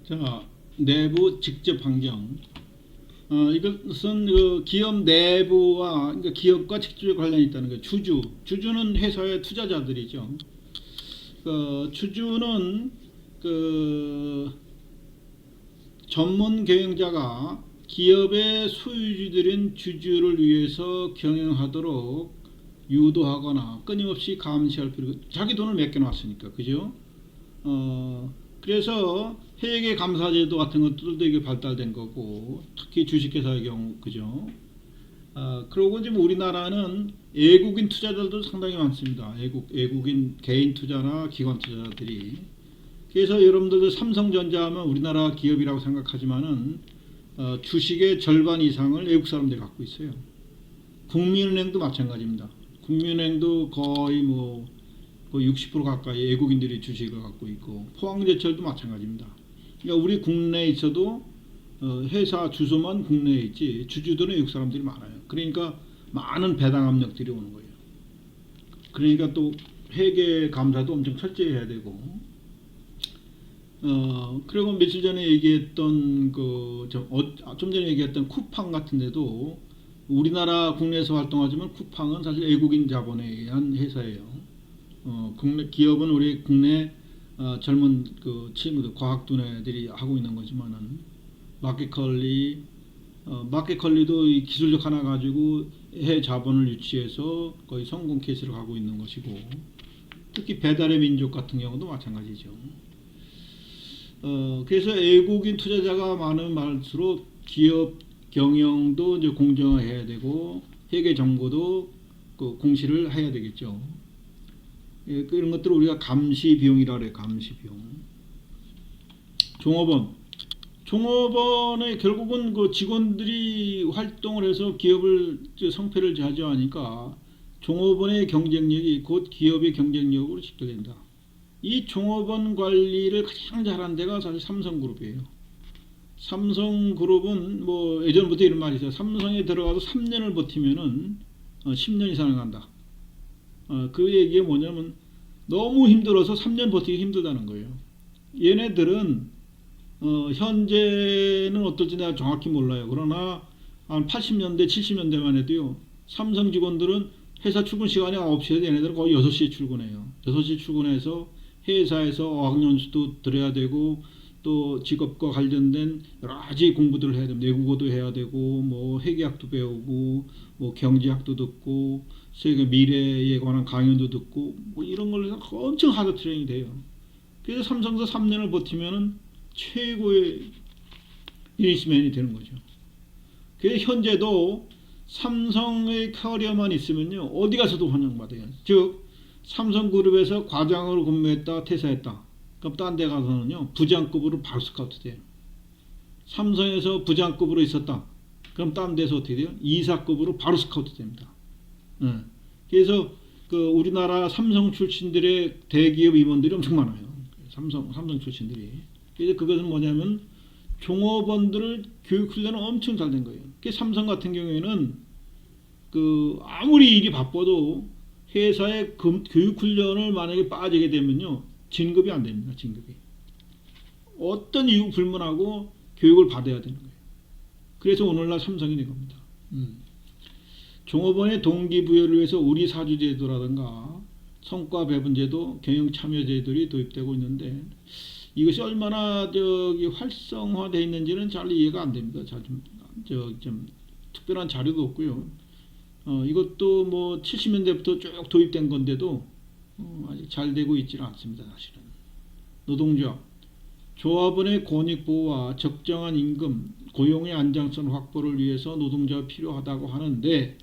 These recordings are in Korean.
자, 내부 직접 환경. 이것은 그 기업 내부와 그러니까 기업과 직접 관련이 있다는 거예요. 주주는 회사의 투자자들이죠. 주주는 그 전문 경영자가 기업의 소유주들인 주주를 위해서 경영하도록 유도하거나 끊임없이 감시할 필요가, 자기 돈을 맡겨놨으니까, 그죠? 그래서 회계 감사제도 같은 것들도 이게 발달된 거고, 특히 주식회사의 경우, 그죠? 그러고 지금 우리나라는 외국인 투자자들도 상당히 많습니다. 외국인 개인 투자나 기관 투자자들이. 그래서 여러분들도 삼성전자 하면 우리나라 기업이라고 생각하지만은 주식의 절반 이상을 외국 사람들이 갖고 있어요. 국민은행도 마찬가지입니다. 국민은행도 거의 뭐 60% 가까이 외국인들이 주식을 갖고 있고, 포항제철도 마찬가지입니다. 그러니까 우리 국내에 있어도 회사 주소만 국내에 있지 주주들은 외국 사람들이 많아요. 그러니까 많은 배당 압력들이 오는 거예요. 그러니까 또 회계 감사도 엄청 철저히 해야 되고, 그리고 며칠 전에 얘기했던 좀 전에 얘기했던 쿠팡 같은 데도 우리나라 국내에서 활동하지만 쿠팡은 사실 외국인 자본에 의한 회사예요. 국내 기업은 우리 국내 젊은 그 친구들, 과학두뇌들이 하고 있는 거지만은 마켓컬리도 이 기술력 하나 가지고 해외 자본을 유치해서 거의 성공 케이스를 가고 있는 것이고, 특히 배달의 민족 같은 경우도 마찬가지죠. 그래서 외국인 투자자가 많으면 많을수록 기업 경영도 이제 공정화해야 되고, 회계 정보도 그 공시를 해야 되겠죠. 이런 것들을 우리가 감시 비용이라고 해요. 감시 비용. 종업원의 결국은 그 직원들이 활동을 해서 기업을 성패를 좌지하니까 종업원의 경쟁력이 곧 기업의 경쟁력으로 직결된다. 이 종업원 관리를 가장 잘한 데가 사실 삼성그룹이에요. 삼성그룹은 뭐 예전부터 이런 말이 있어요. 삼성에 들어가서 3년을 버티면은 10년 이상을 간다. 그 얘기가 뭐냐면 너무 힘들어서 3년 버티기 힘들다는 거예요. 얘네들은 현재는 어떨지 내가 정확히 몰라요. 그러나 한 80년대 70년대만 해도요, 삼성 직원들은 회사 출근 시간이 9시에 얘네들은 거의 6시에 출근해요. 6시 출근해서 회사에서 어학연수도 들어야 되고, 또 직업과 관련된 여러 가지 공부들을 해야 됩니다. 외국어도 해야 되고, 뭐 회계학도 배우고, 뭐 경제학도 듣고, 세계 미래에 관한 강연도 듣고, 뭐 이런 걸로 해서 엄청 하드 트레이닝이 돼요. 그래서 삼성에서 3년을 버티면은 최고의 비즈니스맨이 되는 거죠. 그래서 현재도 삼성의 커리어만 있으면요, 어디 가서도 환영받아요. 즉 삼성그룹에서 과장으로 근무했다 퇴사했다, 그럼 딴 데 가서는요 부장급으로 바로 스카우트 돼요. 삼성에서 부장급으로 있었다, 그럼 딴 데서 어떻게 돼요? 이사급으로 바로 스카우트 됩니다. 그래서 그 우리나라 삼성 출신들의 대기업 임원들이 엄청 많아요. 삼성 출신들이. 그래서 그것은 뭐냐면 종업원들을 교육 훈련은 엄청 잘 된 거예요. 그 삼성 같은 경우에는 그 아무리 일이 바빠도 회사의 교육 훈련을 만약에 빠지게 되면요, 진급이 안 됩니다. 진급이. 어떤 이유 불문하고 교육을 받아야 되는 거예요. 그래서 오늘날 삼성이 된 겁니다. 종업원의 동기부여를 위해서 우리 사주제도라든가 성과배분제도, 경영참여제도들이 도입되고 있는데, 이것이 얼마나 활성화되어 있는지는 잘 이해가 안 됩니다. 좀 특별한 자료도 없고요. 이것도 뭐 70년대부터 쭉 도입된 건데도 아직 잘 되고 있지는 않습니다. 사실은. 노동조합, 조합원의 권익보호와 적정한 임금, 고용의 안정성 확보를 위해서 노동조합이 필요하다고 하는데,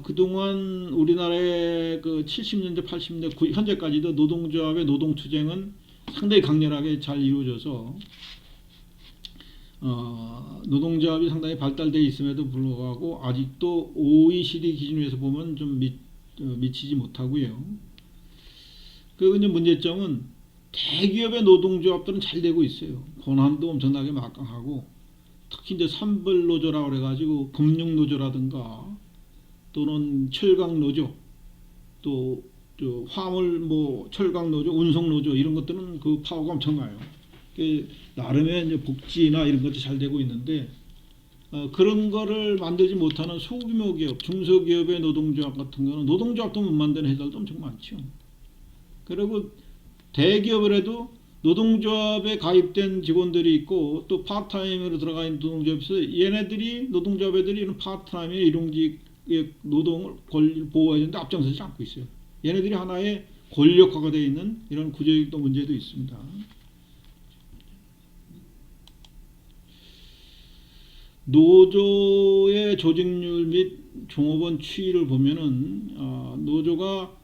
그동안 우리나라의 그 70년대, 80년대, 현재까지도 노동조합의 노동투쟁은 상당히 강렬하게 잘 이루어져서 노동조합이 상당히 발달되어 있음에도 불구하고 아직도 OECD 기준에서 보면 좀 미치지 못하고요. 그 이제 문제점은 대기업의 노동조합들은 잘 되고 있어요. 권한도 엄청나게 막강하고, 특히 이제 산불노조라고 그래가지고 금융노조라든가 또는 철강노조, 또 화물 뭐 철강노조, 운송노조 이런 것들은 그 파워가 엄청나요. 나름의 이제 복지나 이런 것도 잘 되고 있는데 그런 거를 만들지 못하는 소규모 기업, 중소기업의 노동조합 같은 거는 노동조합도 못 만드는 회사들도 엄청 많죠. 그리고 대기업을 해도 노동조합에 가입된 직원들이 있고 또 파트타임으로 들어가 있는 노동조합이 있어요. 얘네들이 노동조합 애들이 이런 파트타임의 일용직의 노동을 권리를 보호해야 되는데 앞장서지 않고 있어요. 얘네들이 하나의 권력화가 되어 있는 이런 구조적 문제도 있습니다. 노조의 조직률 및 종업원 추이를 보면은 노조가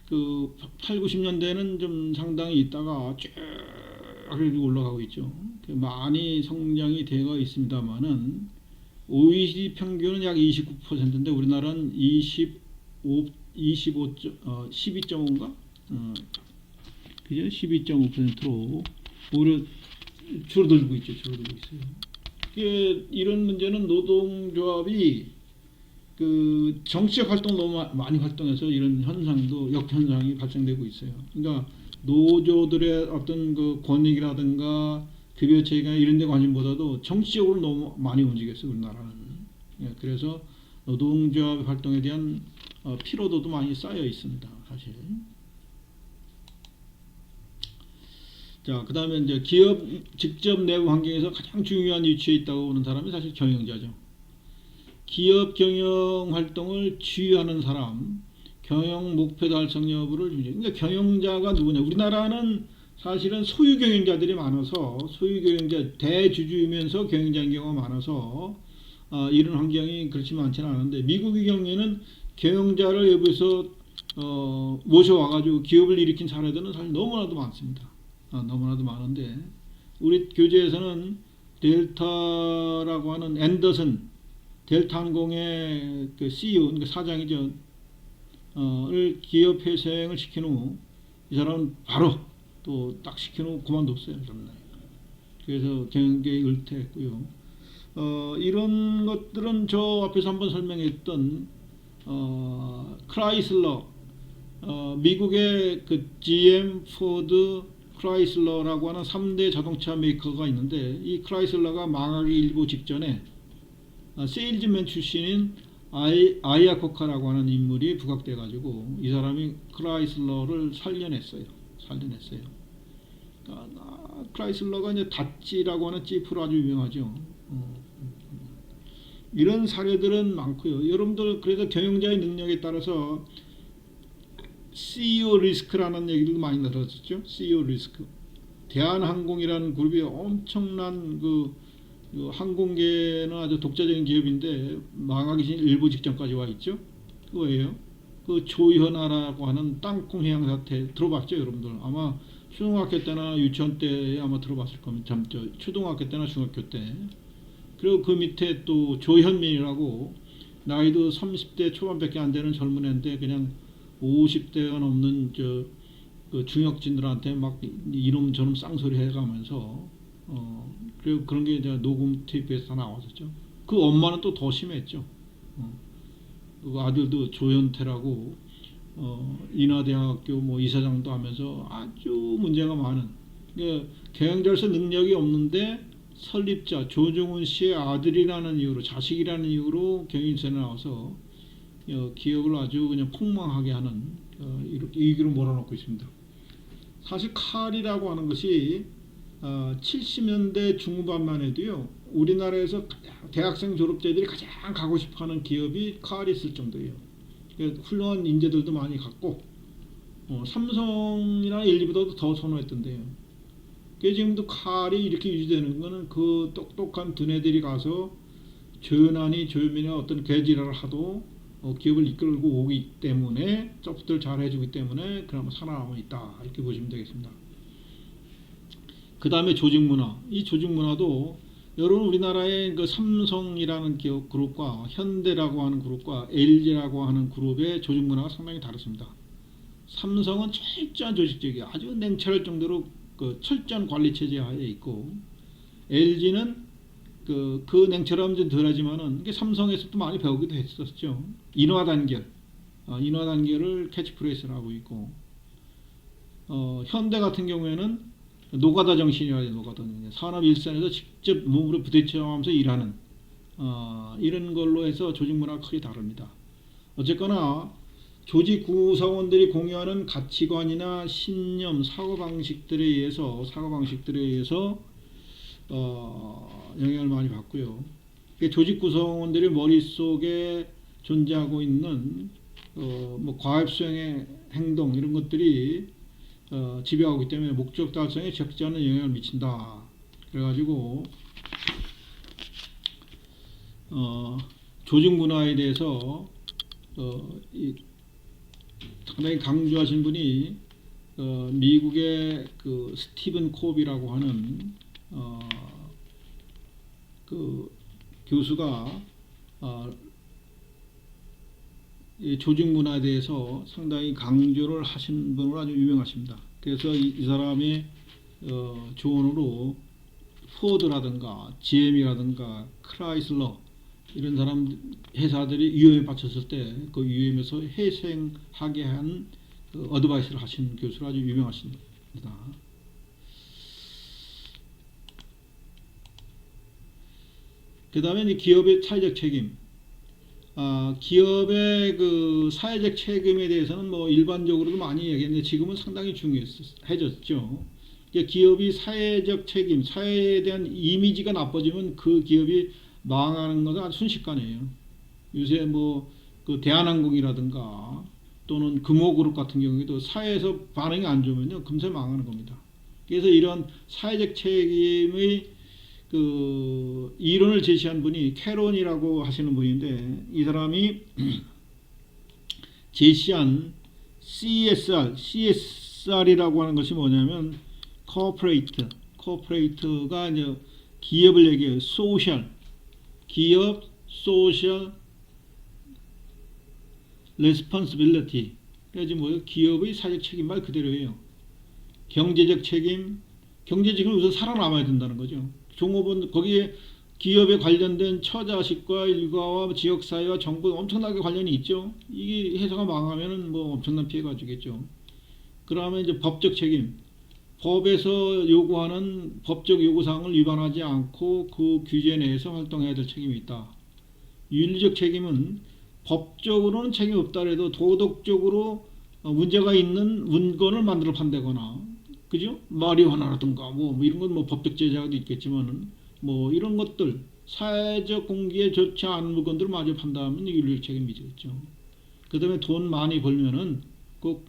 그 8, 90년대는 좀 상당히 있다가 쭉 올라가고 있죠. 많이 성장이 되어 있습니다만은 OECD 평균은 약 29%인데 우리나라는 12.5인가? 그죠? 12.5%로 오히려 줄어들고 있죠. 줄어들고 있어요. 이런 문제는 노동조합이 그 정치적 활동 너무 많이 활동해서 이런 현상도 역현상이 발생되고 있어요. 그러니까 노조들의 어떤 그 권익이라든가 급여 체계나 이런 데 관심보다도 정치적으로 너무 많이 움직였어요. 우리나라는. 그래서 노동조합 활동에 대한 피로도도 많이 쌓여 있습니다. 사실. 자, 그 다음에 이제 기업 직접 내부 환경에서 가장 중요한 위치에 있다고 보는 사람이 사실 경영자죠. 기업 경영 활동을 지휘하는 사람, 경영 목표 달성 여부를 그러니까 경영자가 누구냐? 우리나라는 사실은 소유 경영자들이 많아서 소유 경영자 대주주이면서 경영자인 경우가 많아서 이런 환경이 그렇지 많지는 않은데 미국의 경우에는 경영자를 외부에서 모셔와가지고 기업을 일으킨 사례들은 사실 너무나도 많습니다. 너무나도 많은데 우리 교재에서는 델타라고 하는 앤더슨 델타항공의 그 CEO, 그러니까 사장이죠. 를 기업 회생을 시킨 후 이 사람은 바로 또 딱 시킨 후 그만뒀어요. 그래서 경영계에 은퇴했고요. 이런 것들은 저 앞에서 한번 설명했던 크라이슬러, 미국의 그 GM, 포드, 크라이슬러라고 하는 3대 자동차 메이커가 있는데 이 크라이슬러가 망하기 일보 직전에 세일즈맨 출신인 아이아코카라고 하는 인물이 부각돼 가지고 이 사람이 크라이슬러를 살려냈어요. 크라이슬러가 이제 다찌라고 하는 지프로 아주 유명하죠. 이런 사례들은 많고요. 여러분들 그래서 경영자의 능력에 따라서 CEO 리스크라는 얘기도 많이 들었었죠. CEO 리스크. 대한항공이라는 그룹이 엄청난 그 항공계는 아주 독자적인 기업인데 망하기 전 일부 직전까지 와 있죠. 그거예요. 그 조현아라고 하는 땅콩 해양 사태 들어봤죠, 여러분들? 아마 초등학교 때나 유치원 때 아마 들어봤을 겁니다. 초등학교 때나 중학교 때. 그리고 그 밑에 또 조현민이라고 나이도 30대 초반밖에 안 되는 젊은 애인데 그냥 50대가 넘는 그 중역진들한테 막 이놈 저놈 쌍소리 해가면서 그리고 그런 게 이제 녹음 테이프에서 다 나왔었죠. 그 엄마는 또 더 심했죠. 그 아들도 조현태라고 인하대학교 뭐 이사장도 하면서 아주 문제가 많은. 그러니까 경영자로서 능력이 없는데 설립자 조중훈 씨의 아들이라는 이유로 자식이라는 이유로 경영진에 나와서 기업을 아주 그냥 폭망하게 하는 이렇게 얘기로 몰아넣고 있습니다. 사실 칼이라고 하는 것이 70년대 중후반만 해도요 우리나라에서 대학생 졸업자들이 가장 가고 싶어하는 기업이 칼이 있을 정도예요. 훌륭한 인재들도 많이 갖고 삼성이나 LG보다도 더 선호했던데요. 지금도 칼이 이렇게 유지되는 거는 그 똑똑한 두뇌들이 가서 조현민이 어떤 개지랄을 하도 기업을 이끌고 오기 때문에 서포트를 잘 해주기 때문에 그나마 살아남아 있다 이렇게 보시면 되겠습니다. 그 다음에 조직 문화. 이 조직 문화도 여러분 우리나라의 그 삼성이라는 기업 그룹과 현대라고 하는 그룹과 LG라고 하는 그룹의 조직 문화가 상당히 다릅니다. 삼성은 철저한 조직적이에요. 아주 냉철할 정도로 그 철저한 관리 체제 하에 있고 LG는 그 냉철함은 좀 덜하지만은 이게 삼성에서도 많이 배우기도 했었죠. 인화 단계를 캐치프레이스로 하고 있고 현대 같은 경우에는 노가다 정신이라 해요. 노가다 정신. 산업 일선에서 직접 몸으로 부딪혀하면서 일하는 이런 걸로 해서 조직 문화가 크게 다릅니다. 어쨌거나 조직 구성원들이 공유하는 가치관이나 신념, 사고방식들에 의해서 영향을 많이 받고요. 조직 구성원들의 머릿속에 존재하고 있는 뭐 과업 수행의 행동 이런 것들이 지배하기 때문에 목적 달성에 적지 않은 영향을 미친다. 그래가지고 조직 문화에 대해서 상당히 강조하신 분이 미국의 그 스티븐 콥이라고 하는 그 교수가 이 조직 문화에 대해서 상당히 강조를 하신 분으로 아주 유명하십니다. 그래서 이 사람의 조언으로 포드라든가 GM이라든가 크라이슬러 이런 사람 회사들이 위험에 빠졌을 때 그 위험에서 회생하게 한 어드바이스를 하신 교수로 아주 유명하십니다. 그 다음에 기업의 사회적 책임. 기업의 그 사회적 책임에 대해서는 뭐 일반적으로도 많이 얘기했는데 지금은 상당히 중요해졌죠. 기업이 사회적 책임, 사회에 대한 이미지가 나빠지면 그 기업이 망하는 것은 아주 순식간이에요. 요새 뭐 그 대한항공이라든가 또는 금호그룹 같은 경우에도 사회에서 반응이 안 좋으면요 금세 망하는 겁니다. 그래서 이런 사회적 책임의 그 이론을 제시한 분이 캐론이라고 하시는 분인데 이 사람이 제시한 CSR이라고 하는 것이 뭐냐면 코퍼레이트가 이제 기업을 얘기해요. 기업 소셜 레스폰시빌리티. 그래서 뭐 기업의 사회적 책임 말 그대로예요. 경제적 책임, 경제적으로 우선 살아남아야 된다는 거죠. 종업원 거기에 기업에 관련된 처자식과 일가와 지역사회와 정부 엄청나게 관련이 있죠. 이게 회사가 망하면은 뭐 엄청난 피해가 주겠죠. 그러면 이제 법적 책임, 법에서 요구하는 법적 요구사항을 위반하지 않고 그 규제 내에서 활동해야 될 책임이 있다. 윤리적 책임은 법적으로는 책임이 없다 해도 도덕적으로 문제가 있는 문건을 만들어 판다거나, 그죠? 마리화나라든가 뭐 이런 건 뭐 법적 제재도 있겠지만은 뭐 이런 것들 사회적 공기에 좋지 않은 물건들을 마저 판다면 윤리적 책임이겠죠. 그다음에 돈 많이 벌면은 꼭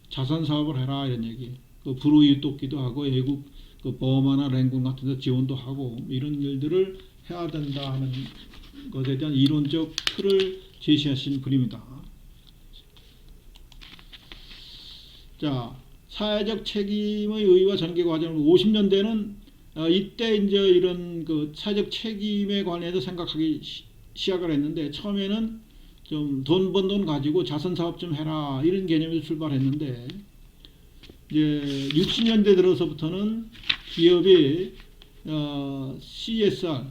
자선 사업을 해라 이런 얘기. 그 불우이웃 돕기도 하고 외국 그 버마나 랭군 같은 데 지원도 하고 이런 일들을 해야 된다 하는 것에 대한 이론적 틀을 제시하신 분입니다. 자, 사회적 책임의 의의와 전개 과정을 50년대는 이때 이제 이런 그 사회적 책임에 관해서 생각하기 시작을 했는데 처음에는 좀 돈 번 돈 가지고 자선 사업 좀 해라 이런 개념에서 출발했는데 이제 60년대 들어서부터는 기업이 CSR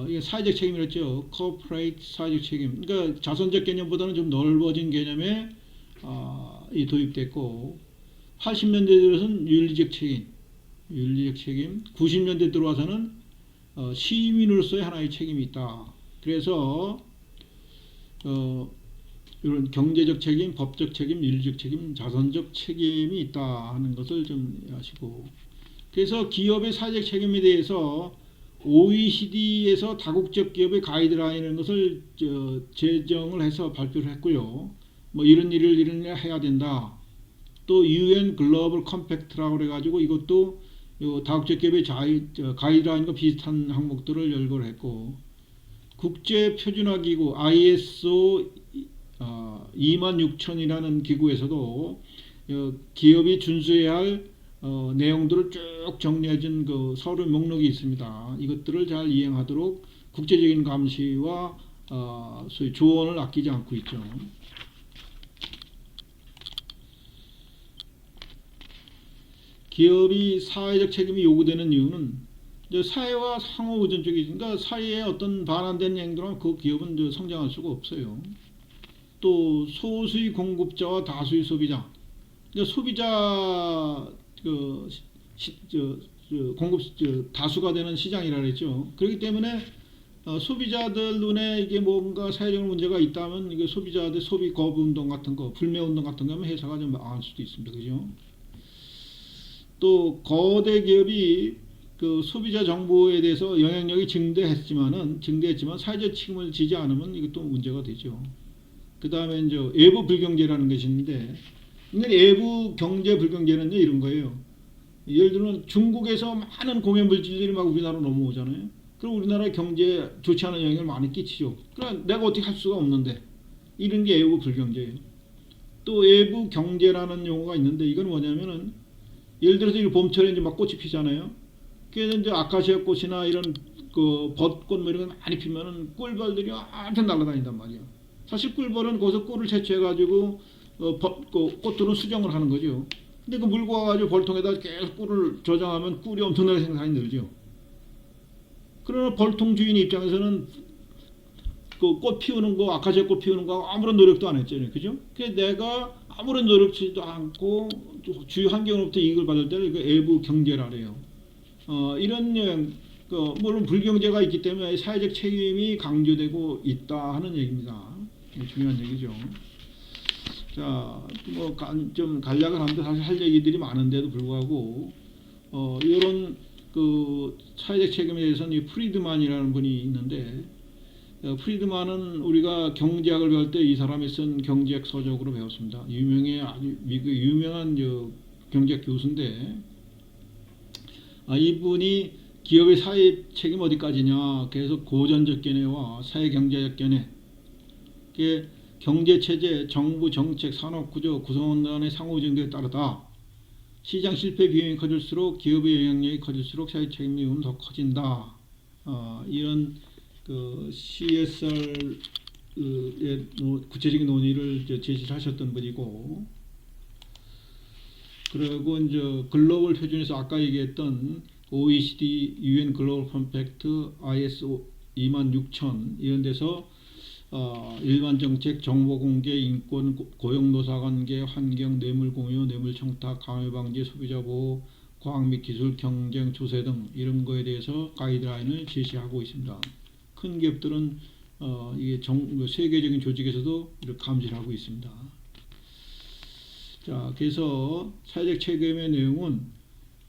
이게 사회적 책임이랬죠. Corporate 사회적 책임. 그러니까 자선적 개념보다는 좀 넓어진 개념에 이 도입됐고 80년대 들어서는 윤리적 책임. 90년대 들어와서는 시민으로서의 하나의 책임이 있다. 그래서 이런 경제적 책임, 법적 책임, 윤리적 책임, 자선적 책임이 있다 하는 것을 좀 아시고 그래서 기업의 사회적 책임에 대해서 OECD에서 다국적 기업의 가이드라인이라는 것을 제정을 해서 발표를 했고요. 뭐 이런 일을 해야 된다. 또 UN 글로벌 컴팩트라고 그래가지고 이것도 다국적 기업의 가이드라인과 비슷한 항목들을 열거를 했고 국제 표준화 기구 ISO 26000이라는 기구에서도 기업이 준수해야 할 내용들을 쭉 정리해준 그 서류 목록이 있습니다. 이것들을 잘 이행하도록 국제적인 감시와 소위 조언을 아끼지 않고 있죠. 기업이 사회적 책임이 요구되는 이유는 이제 사회와 상호 의존적이니까 그러니까 사회에 어떤 반환된 행동은 그 기업은 성장할 수가 없어요. 또 소수의 공급자와 다수의 소비자. 소비자 그 공급 다수가 되는 시장이라 그랬죠. 그렇기 때문에 소비자들 눈에 이게 뭔가 사회적인 문제가 있다면 이게 소비자들 소비 거부 운동 같은 거, 불매 운동 같은 거 하면 회사가 좀 망할 수도 있습니다. 그죠? 또 거대 기업이 그 소비자 정보에 대해서 영향력이 증대했지만 사회적 책임을 지지 않으면 이것도 문제가 되죠. 그 다음에 이제 외부 불경제라는 것이 있는데, 외부 경제 불경제는요 이런 거예요. 예를 들면 중국에서 많은 공해 물질들이 막 우리나라로 넘어오잖아요. 그럼 우리나라 경제에 좋지 않은 영향을 많이 끼치죠. 그럼 내가 어떻게 할 수가 없는데, 이런 게 외부 불경제예요. 또 외부 경제라는 용어가 있는데, 이건 뭐냐면은 예를 들어서 이 봄철에 이제 막 꽃이 피잖아요. 그래서 이제 아카시아 꽃이나 이런 그 벚꽃 뭐 이런 거 많이 피면은 꿀벌들이 완전 날아다닌단 말이야. 사실 꿀벌은 거기서 꿀을 채취해가지고 꽃들은 수정을 하는 거죠. 근데 그 물고 와가지고 벌통에다 계속 꿀을 저장하면 꿀이 엄청나게 생산이 늘죠. 그러나 벌통 주인 입장에서는 그 꽃 피우는 거, 아카시아 꽃 피우는 거 아무런 노력도 안 했잖아요. 그죠? 그래서 내가 아무런 노력치도 않고 주요 환경으로부터 이익을 받을 때는 그 외부 경제라 그래요. 이런 물론 불경제가 있기 때문에 사회적 책임이 강조되고 있다 하는 얘기입니다. 중요한 얘기죠. 자, 뭐 좀 간략을 하는데 사실 할 얘기들이 많은데도 불구하고 이런 그 사회적 책임에 대해서는 이 프리드만이라는 분이 있는데, 프리드만은 우리가 경제학을 배울 때 이 사람이 쓴 경제학 서적으로 배웠습니다. 아주 유명한 경제학 교수인데, 이분이 기업의 사회 책임 어디까지냐, 그래서 고전적 견해와 사회 경제적 견해, 경제 체제, 정부 정책, 산업 구조, 구성원 간의 상호작용에 따르다 시장 실패 비용이 커질수록 기업의 영향력이 커질수록 사회 책임이 더 커진다. 이런 그 CSR의 구체적인 논의를 제시를 하셨던 분이고, 그리고 이제 글로벌 표준에서 아까 얘기했던 OECD, UN 글로벌 컴팩트, ISO 26000 이런 데서 일반 정책, 정보 공개, 인권, 고용 노사 관계, 환경, 뇌물 공유, 뇌물 청탁, 강요 방지, 소비자 보호, 과학 및 기술 경쟁 조세 등 이런 거에 대해서 가이드라인을 제시하고 있습니다. 큰 기업들은 이게 세계적인 조직에서도 이렇게 감시를 하고 있습니다. 자, 그래서 사회적 책임의 내용은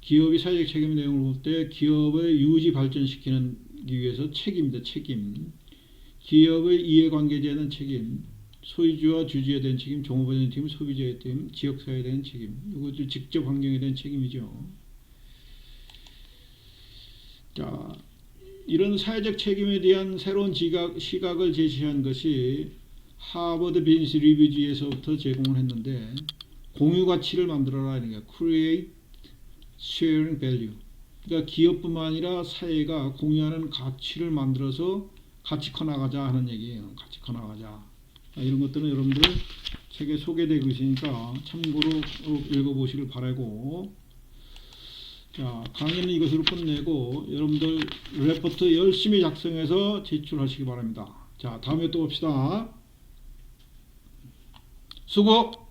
기업이 사회적 책임의 내용을 볼 때 기업을 유지 발전시키기 위해서 책임입니다. 책임. 기업의 이해관계자에 대한 책임, 소유주와 주주에 대한 책임, 종업원에 대한 책임, 소비자에 대한 책임, 지역사회에 대한 책임, 이것도 직접 환경에 대한 책임이죠. 자, 이런 사회적 책임에 대한 새로운 시각을 제시한 것이 하버드 비즈니스 리뷰지에서부터 제공을 했는데, 공유 가치를 만들어라 이런 게 create sharing value. 그러니까 기업뿐만 아니라 사회가 공유하는 가치를 만들어서 같이 커나가자 하는 얘기예요. 같이 커나가자. 이런 것들은 여러분들 책에 소개되고 있으니까 참고로 읽어보시길 바라고, 자, 강의는 이것으로 끝내고 여러분들 레포트 열심히 작성해서 제출하시기 바랍니다. 자, 다음에 또 봅시다. 수고!